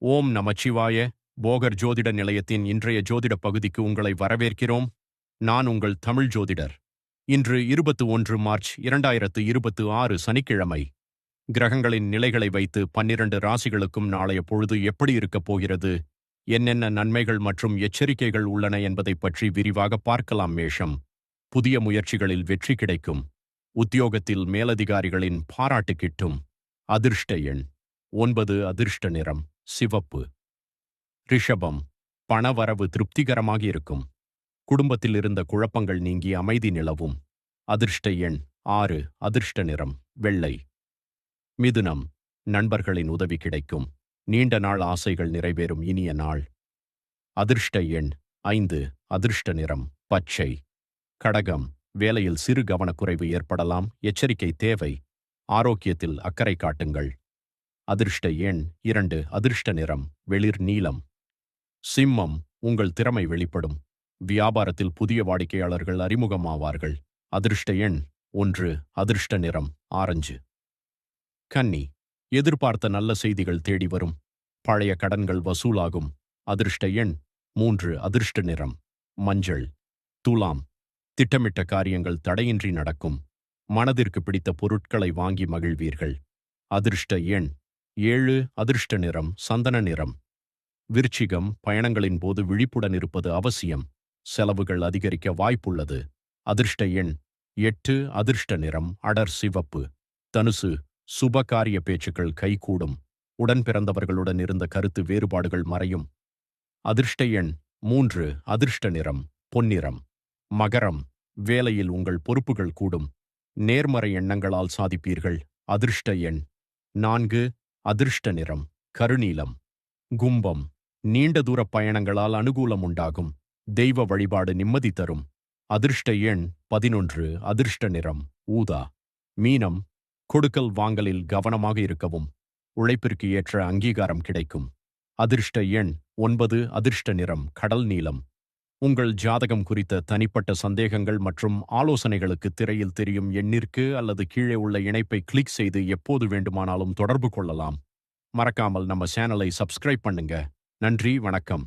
ஓம் நமச்சிவாய. போகர் ஜோதிட நிலையத்தின் இன்றைய ஜோதிட பகுதிக்கு உங்களை வரவேற்கிறோம். நான் உங்கள் தமிழ் ஜோதிடர். இன்று 21 மார்ச் 2026 சனிக்கிழமை. கிரகங்களின் நிலைகளை வைத்து 12 ராசிகளுக்கும் நாளைய பொழுது எப்படி இருக்கப் போகிறது, என்னென்ன நன்மைகள் மற்றும் எச்சரிக்கைகள் உள்ளன என்பதை பற்றி விரிவாக பார்க்கலாம். மேஷம். புதிய முயற்சிகளில் வெற்றி கிடைக்கும். உத்தியோகத்தில் மேலதிகாரிகளின் பாராட்டு கிட்டும். அதிர்ஷ்ட எண் 9. அதிர்ஷ்ட நிறம் சிவப்பு. ரிஷபம். பணவரவு திருப்திகரமாக இருக்கும். குடும்பத்தில் இருந்த குழப்பங்கள் நீங்கி அமைதி நிலவும். அதிர்ஷ்ட எண் 6. அதிர்ஷ்ட நிறம் வெள்ளை. மிதுனம். நண்பர்களின் உதவி கிடைக்கும். நீண்ட நாள் ஆசைகள் நிறைவேறும் இனிய நாள். அதிர்ஷ்ட எண் 5. அதிர்ஷ்ட நிறம் பச்சை. கடகம். வேலையில் சிறு கவனக்குறைவு ஏற்படலாம், எச்சரிக்கை தேவை. ஆரோக்கியத்தில் அக்கறை காட்டுங்கள். அதிர்ஷ்ட எண் 2. அதிர்ஷ்ட நிறம் வெளிர் நீலம். சிம்மம். உங்கள் திறமை வெளிப்படும். வியாபாரத்தில் புதிய வாடிக்கையாளர்கள் அறிமுகமாவார்கள். அதிர்ஷ்ட எண் 1. அதிர்ஷ்ட நிறம் ஆரஞ்சு. கன்னி. எதிர்பார்த்த நல்ல செய்திகள் தேடி வரும். பழைய கடன்கள் வசூலாகும். அதிர்ஷ்ட எண் 3. அதிர்ஷ்ட நிறம் மஞ்சள். துலாம். திட்டமிட்ட காரியங்கள் தடையின்றி நடக்கும். மனதிற்கு பிடித்த பொருட்களை வாங்கி மகிழ்வீர்கள். அதிர்ஷ்ட எண் 7. அதிர்ஷ்ட நிறம் சந்தன நிறம். விருச்சிகம். பயணங்களின் போது விழிப்புடன் இருப்பது அவசியம். செலவுகள் அதிகரிக்க வாய்ப்புள்ளது. அதிர்ஷ்ட எண் 8. அதிர்ஷ்ட நிறம் அடர் சிவப்பு. தனுசு. சுப காரிய பேச்சுக்கள் கைகூடும். உடன் பிறந்தவர்களுடன் இருந்த கருத்து வேறுபாடுகள் மறையும். அதிர்ஷ்ட எண் 3. அதிர்ஷ்ட நிறம் பொன்னிறம். மகரம். வேலையில் உங்கள் பொறுப்புகள் கூடும். நேர்மறை எண்ணங்களால் சாதிப்பீர்கள். அதிர்ஷ்ட எண் 4. அதிர்ஷ்ட நிறம் கருநீலம். கும்பம். நீண்ட தூர பயணங்களால் அனுகூலம் உண்டாகும். தெய்வ வழிபாடு நிம்மதி தரும். அதிர்ஷ்ட எண் 11. அதிர்ஷ்ட நிறம் ஊதா. மீனம். கொடுக்கல் வாங்கலில் கவனமாக இருக்கவும். உழைப்பிற்கு ஏற்ற அங்கீகாரம் கிடைக்கும். அதிர்ஷ்ட எண் 9. அதிர்ஷ்ட நிறம் கடல் நீலம். உங்கள் ஜாதகம் குறித்த தனிப்பட்ட சந்தேகங்கள் மற்றும் ஆலோசனைகளுக்கு திரையில் தெரியும் எண்ணிற்கு அல்லது கீழே உள்ள இணைப்பை கிளிக் செய்து எப்போது வேண்டுமானாலும் தொடர்பு கொள்ளலாம். மறக்காமல் நம்ம சேனலை சப்ஸ்கிரைப் பண்ணுங்க. நன்றி, வணக்கம்.